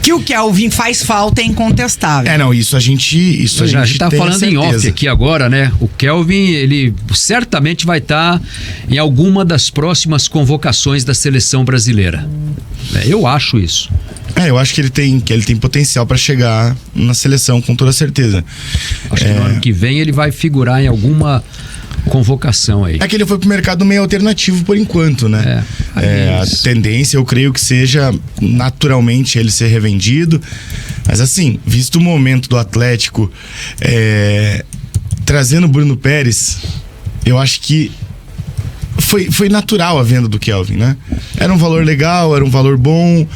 Que o Kelvin faz falta é incontestável. Não, isso a gente tá falando em off aqui agora, né? O Kelvin, ele certamente vai estar em alguma das próximas convocações da seleção brasileira. Eu acho isso. Eu acho que ele tem potencial para chegar na seleção, com toda certeza. Acho que no ano que vem ele vai figurar em alguma convocação aí. Que ele foi pro mercado meio alternativo por enquanto, né? A tendência, eu creio que seja naturalmente ele ser revendido. Mas assim, visto o momento do Atlético, trazendo o Bruno Pérez, eu acho que foi natural a venda do Kelvin, né? Era um valor legal, era um valor bom.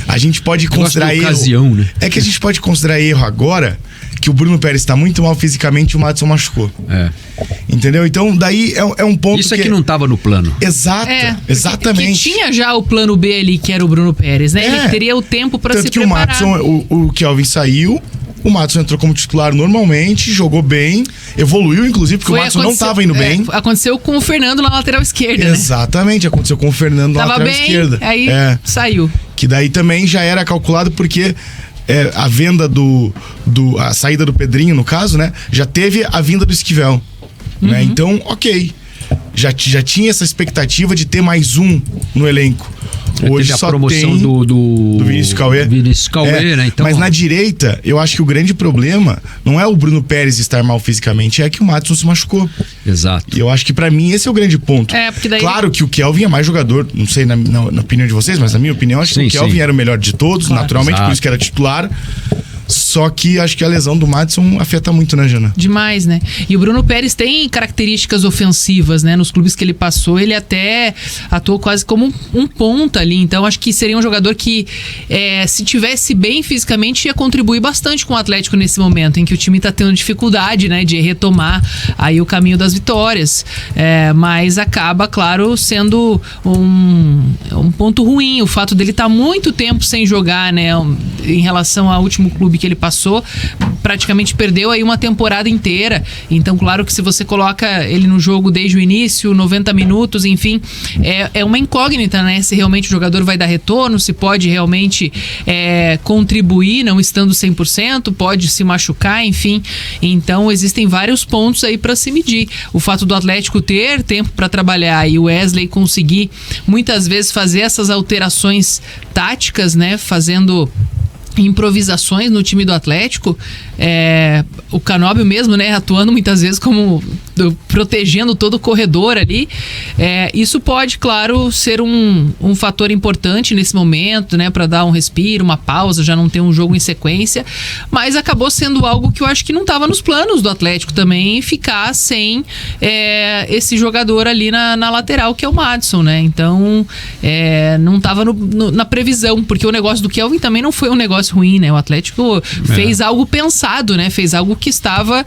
A gente pode considerar erro. Ocasião, né? Que a gente pode considerar erro agora, que o Bruno Pérez está muito mal fisicamente e o Madison machucou. Entendeu? Então, daí é um ponto isso que não estava no plano. Exatamente. Que tinha já o plano B ali, que era o Bruno Pérez, né? Ele teria o tempo para se preparar. Tanto que o Madison, o Kelvin saiu, o Madison entrou como titular normalmente, jogou bem, evoluiu inclusive, porque o Madison não estava indo bem. Aconteceu com o Fernando na lateral esquerda, Exatamente, aconteceu com o Fernando na lateral esquerda. Aí saiu. Que daí também já era calculado porque a venda a saída do Pedrinho, no caso, né? Já teve a vinda do Esquivel. Né? Então, ok. Já tinha essa expectativa de ter mais um no elenco. Hoje a só promoção tem do Vinícius Cauê, né? Então, mas na direita, eu acho que o grande problema não é o Bruno Pérez estar mal fisicamente, é que o Madison se machucou. Exato. E eu acho que pra mim esse é o grande ponto. Porque daí... Claro que o Kelvin é mais jogador, não sei na opinião de vocês, mas na minha opinião, acho que o Kelvin era o melhor de todos, naturalmente, por isso que era titular. Só que acho que a lesão do Madison afeta muito, né, Jana? Demais, né? E o Bruno Pérez tem características ofensivas, né? Nos clubes que ele passou, ele até atuou quase como um ponta ali. Então, acho que seria um jogador que, se tivesse bem fisicamente, ia contribuir bastante com o Atlético nesse momento, em que o time tá tendo dificuldade, né? De retomar aí o caminho das vitórias. Mas acaba, claro, sendo um ponto ruim. O fato dele estar muito tempo sem jogar, né? Em relação ao último clube que ele passou, praticamente perdeu aí uma temporada inteira. Então, claro que se você coloca ele no jogo desde o início, 90 minutos, enfim, é uma incógnita, né? Se realmente o jogador vai dar retorno, se pode realmente contribuir, não estando 100%, pode se machucar, enfim. Então, existem vários pontos aí para se medir. O fato do Atlético ter tempo para trabalhar e o Wesley conseguir muitas vezes fazer essas alterações táticas, né? Fazendo improvisações no time do Atlético, o Canóbio mesmo, né, atuando muitas vezes como protegendo todo o corredor ali, isso pode, claro, ser um fator importante nesse momento, né, para dar um respiro, uma pausa, já não ter um jogo em sequência, mas acabou sendo algo que eu acho que não estava nos planos do Atlético também, ficar sem esse jogador ali na lateral, que é o Madison, né, então não estava na previsão, porque o negócio do Kelvin também não foi um negócio ruim, né? O Atlético fez algo pensado, né? Fez algo que estava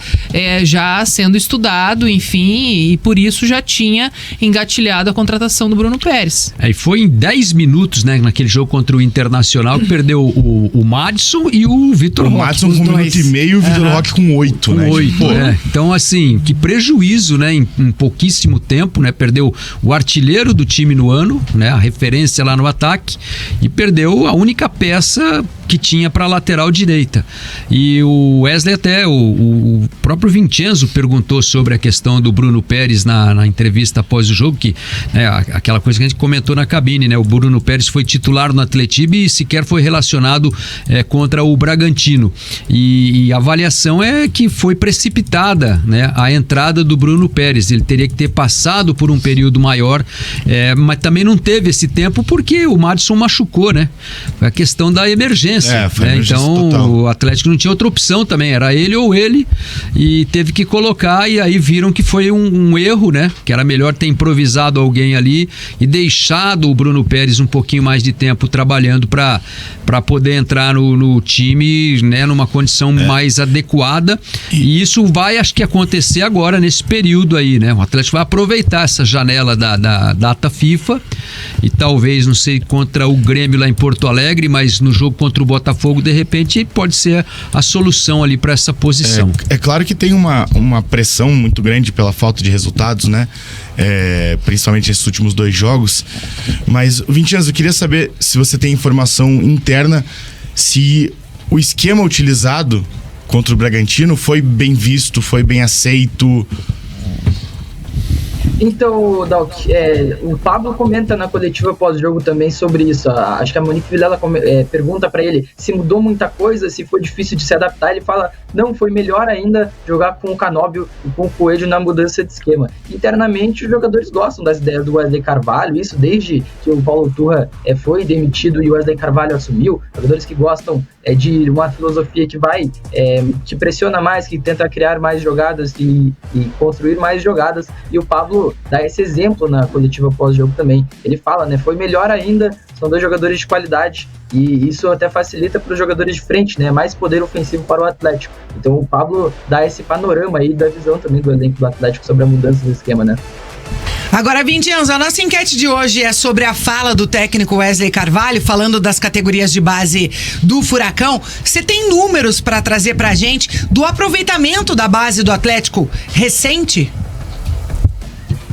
já sendo estudado, enfim, e por isso já tinha engatilhado a contratação do Bruno Pérez. E foi em 10 minutos, né? Naquele jogo contra o Internacional, que perdeu o Madison e o Vitor Roque. O Madison com 1 minuto e meio e o Vitor Roque com 8, né? 8, Então, assim, que prejuízo, né? Em pouquíssimo tempo, né? Perdeu o artilheiro do time no ano, né? A referência lá no ataque, e perdeu a única peça que tinha para a lateral direita. E o Wesley até, o próprio Vincenzo perguntou sobre a questão do Bruno Pérez na entrevista após o jogo, que aquela coisa que a gente comentou na cabine, né? O Bruno Pérez foi titular no Atletiba e sequer foi relacionado contra o Bragantino. E a avaliação é que foi precipitada, né, a entrada do Bruno Pérez. Ele teria que ter passado por um período maior, mas também não teve esse tempo porque o Madison machucou, né? Foi a questão da emergência. Então total. O Atlético não tinha outra opção também, era ele ou ele, e teve que colocar, e aí viram que foi um erro, né? Que era melhor ter improvisado alguém ali e deixado o Bruno Pérez um pouquinho mais de tempo trabalhando para poder entrar no time, né, numa condição mais adequada. E isso vai, acho que, acontecer agora nesse período aí, né? O Atlético vai aproveitar essa janela da data FIFA e talvez, não sei, contra o Grêmio lá em Porto Alegre, mas no jogo contra o Botafogo, de repente, pode ser a solução ali para essa posição. É claro que tem uma pressão muito grande pela falta de resultados, né? Principalmente esses últimos 2 jogos. Mas, Vincenzo, eu queria saber se você tem informação interna se o esquema utilizado contra o Bragantino foi bem visto, foi bem aceito. Então, Dalk, o Pablo comenta na coletiva pós-jogo também sobre isso. Acho que a Monique Vilela pergunta pra ele se mudou muita coisa, se foi difícil de se adaptar. Ele fala, não, foi melhor ainda jogar com o Canóbio e com o Coelho na mudança de esquema. Internamente, os jogadores gostam das ideias do Wesley Carvalho, isso desde que o Paulo Turra foi demitido e o Wesley Carvalho assumiu. Jogadores que gostam de uma filosofia que vai, que pressiona mais, que tenta criar mais jogadas e construir mais jogadas, e o Pablo dá esse exemplo na coletiva pós-jogo também. Ele fala, né, foi melhor ainda, são dois jogadores de qualidade, e isso até facilita para os jogadores de frente, né, mais poder ofensivo para o Atlético. Então o Pablo dá esse panorama aí da visão também do elenco do Atlético sobre a mudança do esquema, né. Agora, Vincenzo, a nossa enquete de hoje é sobre a fala do técnico Wesley Carvalho, falando das categorias de base do Furacão. Você tem números para trazer pra gente do aproveitamento da base do Atlético recente?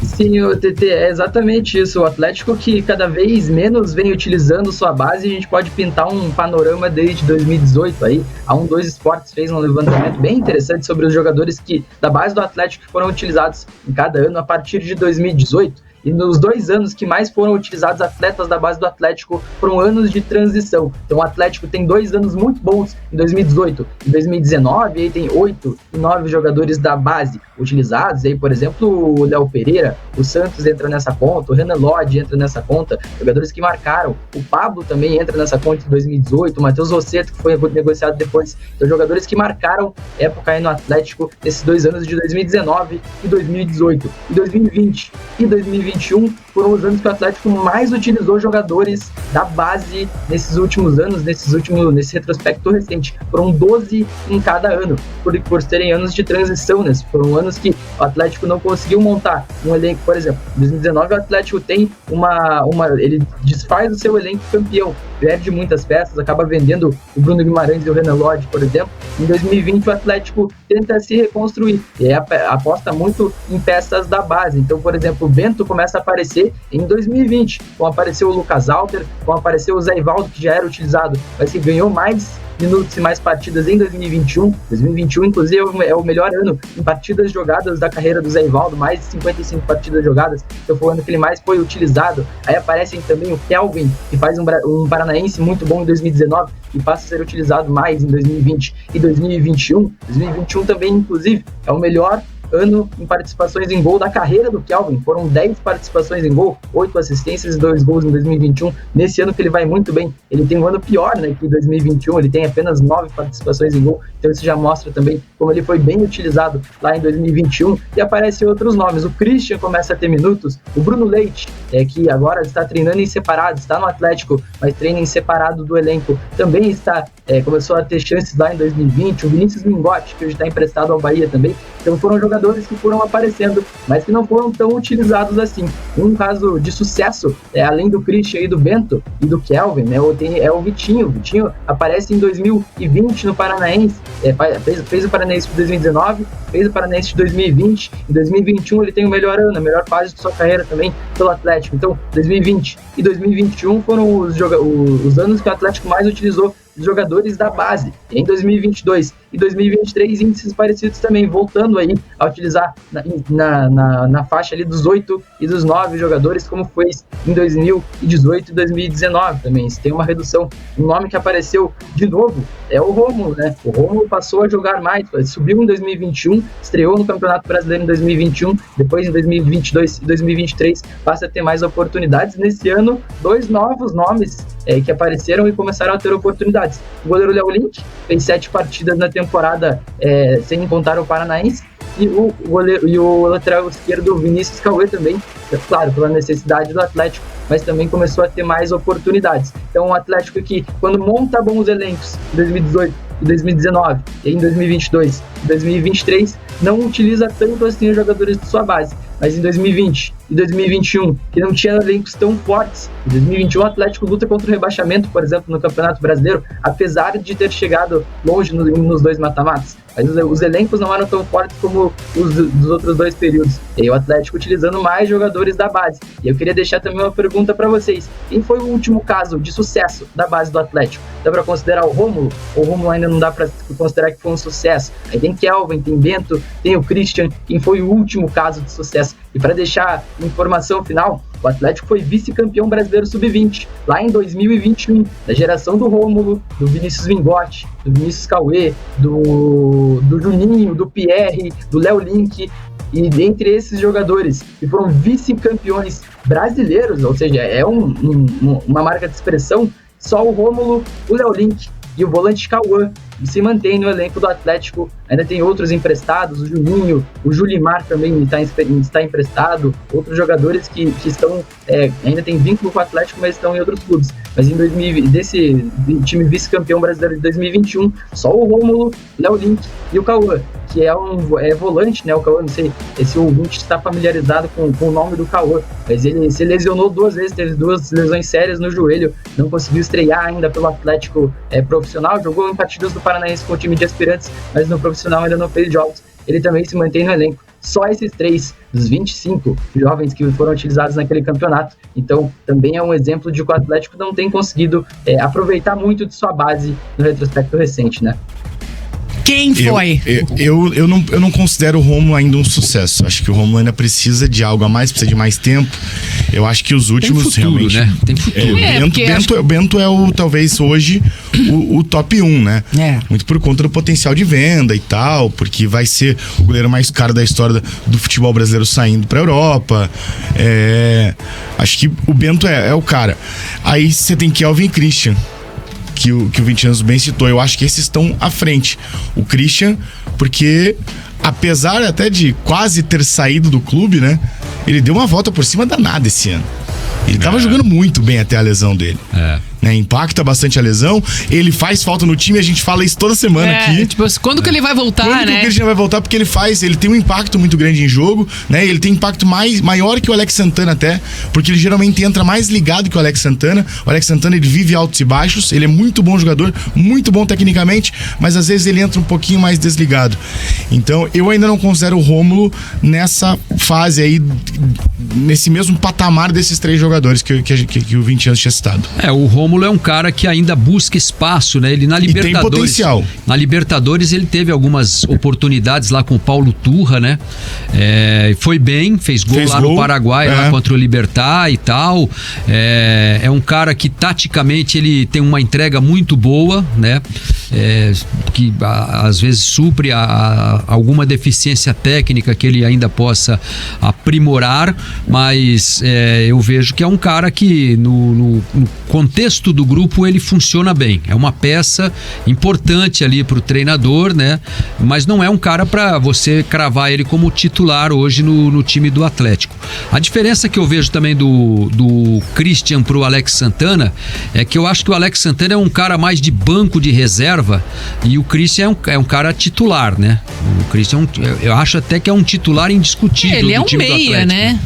Sim, o TT, é exatamente isso. O Atlético que cada vez menos vem utilizando sua base, a gente pode pintar um panorama desde 2018 aí. A 1-2 Esportes fez um levantamento bem interessante sobre os jogadores da base do Atlético que foram utilizados em cada ano a partir de 2018. E nos 2 anos que mais foram utilizados atletas da base do Atlético foram anos de transição. Então o Atlético tem 2 anos muito bons em 2018 e 2019, e aí tem 8 e 9 jogadores da base utilizados. E aí, por exemplo, o Léo Pereira, o Santos entra nessa conta, o Renan Lodge entra nessa conta, jogadores que marcaram. O Pablo também entra nessa conta em 2018, o Matheus Rosseto, que foi negociado depois. Então jogadores que marcaram época aí no Atlético nesses 2 anos de 2019 e 2018. E 2020 e 2021 foram os anos que o Atlético mais utilizou jogadores da base nesses últimos anos, nesse retrospecto recente. Foram 12 em cada ano, por serem anos de transição, né? Foram anos que o Atlético não conseguiu montar um elenco. Por exemplo, em 2019 o Atlético tem ele desfaz o seu elenco campeão, perde muitas peças, acaba vendendo o Bruno Guimarães e o Renan Lodge, por exemplo. Em 2020 o Atlético tenta se reconstruir e aposta muito em peças da base. Então, por exemplo, o Bento começa a aparecer em 2020, como apareceu o Lucas Alter, como apareceu o Zé Ivaldo, que já era utilizado, mas que ganhou mais minutos e mais partidas em 2021. 2021, inclusive, é o melhor ano em partidas jogadas da carreira do Zé Ivaldo, mais de 55 partidas jogadas, então foi o ano que ele mais foi utilizado. Aí aparecem também o Kelvin, que faz um paranaense muito bom em 2019 e passa a ser utilizado mais em 2020 e 2021. 2021 também, inclusive, é o melhor ano em participações em gol da carreira do Kelvin. Foram 10 participações em gol, 8 assistências e 2 gols em 2021. Nesse ano que ele vai muito bem, ele tem um ano pior, né, que em 2021, ele tem apenas 9 participações em gol, então isso já mostra também como ele foi bem utilizado lá em 2021. E aparecem outros nomes, o Christian começa a ter minutos, o Bruno Leite, que agora está treinando em separado, está no Atlético, mas treina em separado do elenco, também começou a ter chances lá em 2020, o Vinícius Mingotti, que hoje está emprestado ao Bahia também. Então foram jogadores que foram aparecendo, mas que não foram tão utilizados assim. Um caso de sucesso, além do Christian e do Bento e do Kelvin, né, é o Vitinho. O Vitinho aparece em 2020 no Paranaense, fez o Paranaense de 2019, fez o Paranaense de 2020, em 2021 ele tem o melhor ano, a melhor fase de sua carreira também pelo Atlético. Então 2020 e 2021 foram os anos que o Atlético mais utilizou os jogadores da base. Em 2022 e 2023, índices parecidos também, voltando aí a utilizar na faixa ali dos 8 e dos 9 jogadores, como foi em 2018 e 2019 também. Se tem uma redução, um nome que apareceu de novo é o Rômulo, né? O Rômulo passou a jogar mais, subiu em 2021, estreou no Campeonato Brasileiro em 2021, depois em 2022 e 2023 passa a ter mais oportunidades. Nesse ano, 2 novos nomes que apareceram e começaram a ter oportunidades. O goleiro Léo Link fez 7 partidas na temporada, sem contar o Paranaense, e o lateral esquerdo Vinícius Cauê também, claro, pela necessidade do Atlético, mas também começou a ter mais oportunidades. Então um Atlético que, quando monta bons elencos em 2018 e 2019, e em 2022 e 2023, não utiliza tanto assim os jogadores de sua base, mas em 2020 e 2021, que não tinha elencos tão fortes. Em 2021 o Atlético luta contra o rebaixamento, por exemplo, no Campeonato Brasileiro, apesar de ter chegado longe nos 2 mata-matas. Mas os elencos não eram tão fortes como os dos outros 2 períodos. E aí o Atlético utilizando mais jogadores da base. E eu queria deixar também uma pergunta para vocês. Quem foi o último caso de sucesso da base do Atlético? Dá para considerar o Rômulo? Ou o Rômulo ainda não dá para considerar que foi um sucesso? Aí tem Kelvin, tem Bento, tem o Christian. Quem foi o último caso de sucesso? E para deixar informação final, o Atlético foi vice-campeão brasileiro sub-20, lá em 2021, da geração do Rômulo, do Vinícius Vingotti, do Vinícius Cauê, do Juninho, do Pierre, do Léo Link. E dentre esses jogadores que foram vice-campeões brasileiros, ou seja, é uma marca de expressão, só o Rômulo, o Léo Link e o volante Cauã se mantém no elenco do Atlético. Ainda tem outros emprestados, o Juninho, o Julimar também está emprestado, outros jogadores que estão, ainda tem vínculo com o Atlético, mas estão em outros clubes. Mas desse time vice-campeão brasileiro de 2021, só o Rômulo, Léo Link e o Cauã, que é volante, né? O Cauã, não sei se o ouvinte está familiarizado com o nome do Cauã, mas ele se lesionou 2 vezes, teve 2 lesões sérias no joelho, não conseguiu estrear ainda pelo Atlético profissional, jogou em partidas do Paranaense com o time de aspirantes, mas no profissional ainda não fez jogos. Ele também se mantém no elenco. Só esses 3 dos 25 jovens que foram utilizados naquele campeonato. Então, também é um exemplo de que o Atlético não tem conseguido aproveitar muito de sua base no retrospecto recente, né? Quem foi? Eu não considero o Rômulo ainda um sucesso. Acho que o Rômulo ainda precisa de algo a mais, precisa de mais tempo. Eu acho que os últimos tem futuro, realmente... né? Tem futuro. Bento é talvez hoje o top 1, né? Muito por conta do potencial de venda e tal, porque vai ser o goleiro mais caro da história do futebol brasileiro saindo pra Europa. Acho que o Bento é o cara. Aí você tem Kelvin e Christian, que o Vinicius bem citou. Eu acho que esses estão à frente. O Christian, porque apesar até de quase ter saído do clube, né? Ele deu uma volta por cima danada esse ano. Ele tava jogando muito bem até a lesão dele. Né, impacta bastante a lesão. Ele faz falta no time, a gente fala isso toda semana aqui. Tipo, quando que ele vai voltar, quando que o Christian vai voltar? Porque ele tem um impacto muito grande em jogo, né? Ele tem impacto maior que o Alex Santana até, porque ele geralmente entra mais ligado que o Alex Santana. O Alex Santana, ele vive altos e baixos, ele é muito bom jogador, muito bom tecnicamente, mas às vezes ele entra um pouquinho mais desligado. Então, eu ainda não considero o Rômulo nessa fase aí, nesse mesmo patamar desses 3 jogadores que o Vinicius tinha citado. O Rômulo é um cara que ainda busca espaço, né? Ele na Libertadores. E tem potencial. Na Libertadores ele teve algumas oportunidades lá com o Paulo Turra, né? Foi bem, fez gol no Paraguai, lá contra o Libertad e tal. É um cara que taticamente ele tem uma entrega muito boa, né? Que às vezes supre alguma deficiência técnica que ele ainda possa aprimorar, mas eu vejo que é um cara que no contexto do grupo ele funciona bem. É uma peça importante ali pro treinador, né? Mas não é um cara para você cravar ele como titular hoje no time do Atlético. A diferença que eu vejo também do Christian pro Alex Santana é que eu acho que o Alex Santana é um cara mais de banco de reserva e o Christian é um cara titular, né? O Christian eu acho até que é um titular indiscutível do time do Atlético. Ele é um meia, né?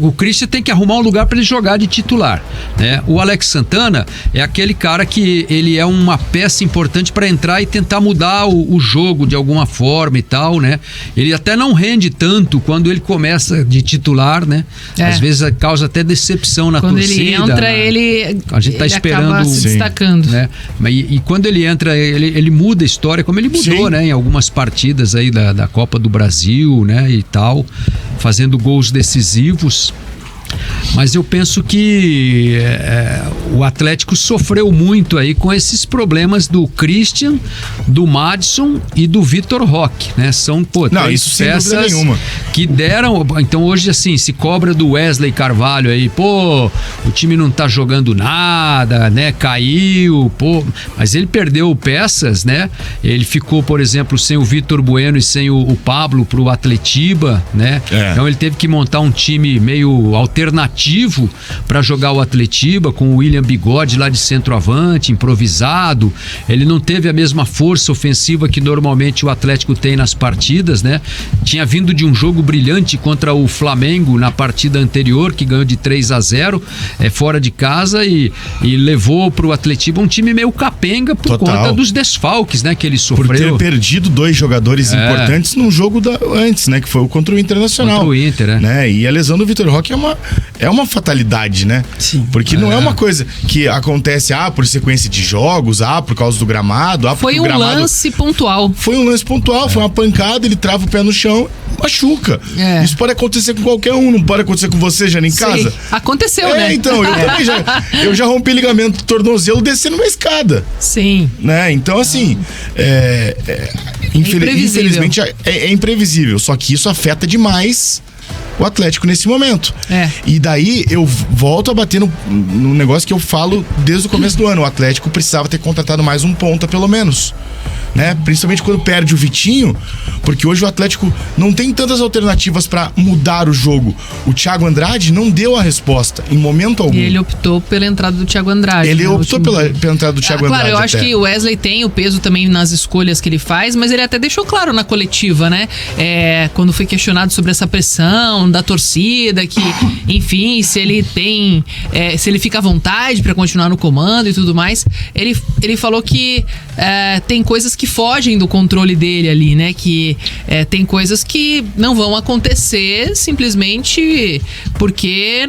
O Christian tem que arrumar um lugar para ele jogar de titular, né? O Alex Santana é aquele cara que ele é uma peça importante para entrar e tentar mudar o jogo de alguma forma e tal, né? Ele até não rende tanto quando ele começa de titular, né? Às vezes causa até decepção na torcida. Quando ele entra, a gente tá esperando, acaba se destacando, né? E quando ele entra, ele muda a história, como ele mudou, né? Em algumas partidas aí da Copa do Brasil, né? E tal, fazendo gols decisivos. Mas eu penso que o Atlético sofreu muito aí com esses problemas do Christian, do Madison e do Vitor Roque, né? São, três peças que deram... Então hoje, assim, se cobra do Wesley Carvalho aí, o time não tá jogando nada, né? Caiu, mas ele perdeu peças, né? Ele ficou, por exemplo, sem o Vitor Bueno e sem o Pablo pro Atletiba, né? Então ele teve que montar um time meio alternativo alternativo para jogar o Atletiba, com o William Bigode lá de centroavante, improvisado. Ele não teve a mesma força ofensiva que normalmente o Atlético tem nas partidas, né? Tinha vindo de um jogo brilhante contra o Flamengo na partida anterior, que ganhou de 3-0 fora de casa e levou pro Atletiba um time meio capenga por conta dos desfalques, né, que ele sofreu. Por ter perdido 2 jogadores importantes num jogo antes, né, que foi contra o Internacional. Contra o Inter, né? E a lesão do Vitor Roque é uma fatalidade, né? Sim. Porque não é uma coisa que acontece por sequência de jogos, por causa do gramado, Foi um lance pontual. Foi um lance pontual, foi uma pancada, ele trava o pé no chão, machuca. Isso pode acontecer com qualquer um, não pode acontecer com você, Jana, em casa? Aconteceu, né? Então, eu também já rompi ligamento do tornozelo descendo uma escada. Sim. Né? Então, assim, infelizmente é imprevisível, só que isso afeta demais o Atlético nesse momento. E daí eu volto a bater no negócio que eu falo desde o começo do ano. O Atlético precisava ter contratado mais um ponta, pelo menos. Né? Principalmente quando perde o Vitinho, porque hoje o Atlético não tem tantas alternativas para mudar o jogo. O Thiago Andrade não deu a resposta em momento algum. E ele optou pela entrada do Thiago Andrade. Ele optou pela entrada do Thiago Andrade. Claro, eu acho que o Wesley tem o peso também nas escolhas que ele faz, mas ele até deixou claro na coletiva, né? Quando foi questionado sobre essa pressão da torcida, que, enfim, se ele tem, se ele fica à vontade para continuar no comando e tudo mais, ele falou que tem coisas que fogem do controle dele ali, né? Que tem coisas que não vão acontecer simplesmente porque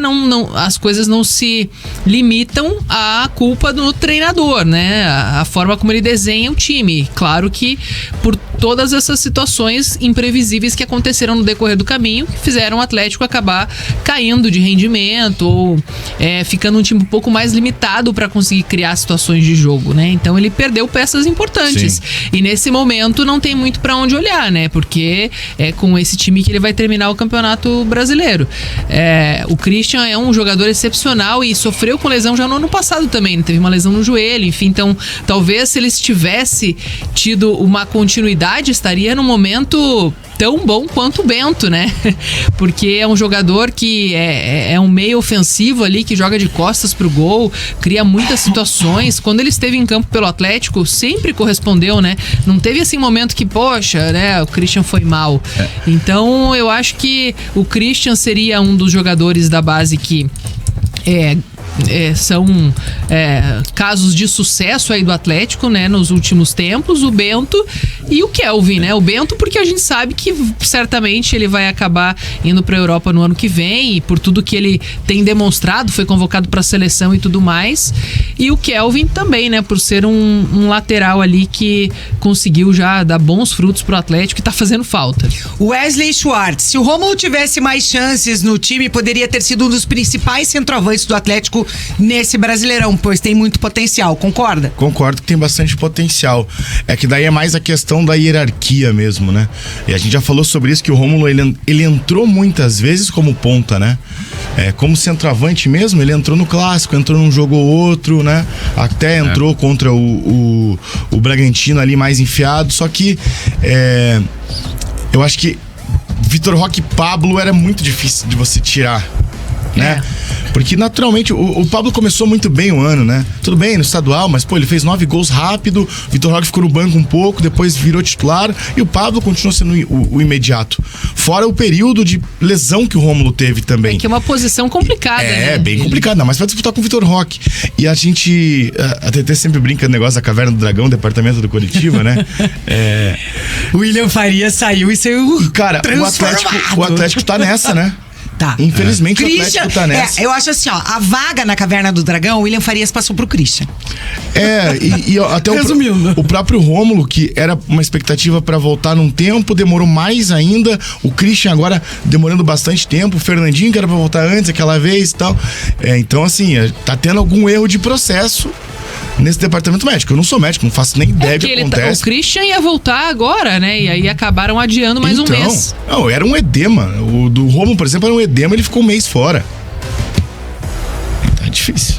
as coisas não se limitam à culpa do treinador, né? A forma como ele desenha o time. Claro que por todas essas situações imprevisíveis que aconteceram no decorrer do caminho, que fizeram o Atlético acabar caindo de rendimento ou ficando um time um pouco mais limitado para conseguir criar situações de jogo, né? Então ele perdeu peças importantes. Sim. E nesse momento não tem muito para onde olhar, né? Porque é com esse time que ele vai terminar o Campeonato Brasileiro. O Christian é um jogador excepcional e sofreu com lesão já no ano passado também, né? Teve uma lesão no joelho, enfim. Então, talvez se ele tivesse tido uma continuidade, estaria no momento tão bom quanto o Bento, né? Porque é um jogador que é um meio ofensivo ali, que joga de costas pro gol, cria muitas situações. Quando ele esteve em campo pelo Atlético, sempre correspondeu, né? Não teve assim momento que, poxa, né, o Christian foi mal. Então, eu acho que o Christian seria um dos jogadores da base que são casos de sucesso aí do Atlético, né, nos últimos tempos, o Bento e o Kelvin, né? O Bento porque a gente sabe que certamente ele vai acabar indo para a Europa no ano que vem, e por tudo que ele tem demonstrado, foi convocado para a seleção e tudo mais. E o Kelvin também, né, por ser um lateral ali que conseguiu já dar bons frutos pro Atlético e tá fazendo falta. Wesley Schwartz, se o Rômulo tivesse mais chances no time, poderia ter sido um dos principais centroavantes do Atlético nesse Brasileirão, pois tem muito potencial, concorda? Concordo que tem bastante potencial. É que daí é mais a questão da hierarquia mesmo, né? E a gente já falou sobre isso, que o Rômulo, ele entrou muitas vezes como ponta, né? Como centroavante mesmo, ele entrou no Clássico, entrou num jogo ou outro, né? Até entrou contra o Bragantino ali mais enfiado, só que eu acho que Vitor Roque e Pablo era muito difícil de você tirar, né? Porque naturalmente o Pablo começou muito bem o ano, né? Tudo bem no estadual, mas ele fez 9 gols rápido, Vitor Roque ficou no banco um pouco, depois virou titular, e o Pablo continuou sendo o imediato. Fora o período de lesão que o Rômulo teve também. Que é uma posição complicada, né? Bem complicada, mas vai disputar com o Vitor Roque. E a gente a TT sempre brinca no negócio da Caverna do Dragão, departamento do Curitiba, né? William Faria saiu e saiu. Cara, o Atlético tá nessa, né? Tá. Infelizmente o Atlético tá nessa. Eu acho assim, ó, a vaga na Caverna do Dragão, o William Farias passou pro Christian. E até o próprio Rômulo, que era uma expectativa pra voltar num tempo, demorou mais ainda. O Christian agora demorando bastante tempo. O Fernandinho, que era pra voltar antes aquela vez e tal. Então, assim, tá tendo algum erro de processo nesse departamento médico. Eu não sou médico, não faço nem ideia do que acontece. O Christian ia voltar agora, né? E aí acabaram adiando mais um mês. Não, era um edema. O do Rômulo, por exemplo, era um edema, ele ficou um mês fora. Tá difícil.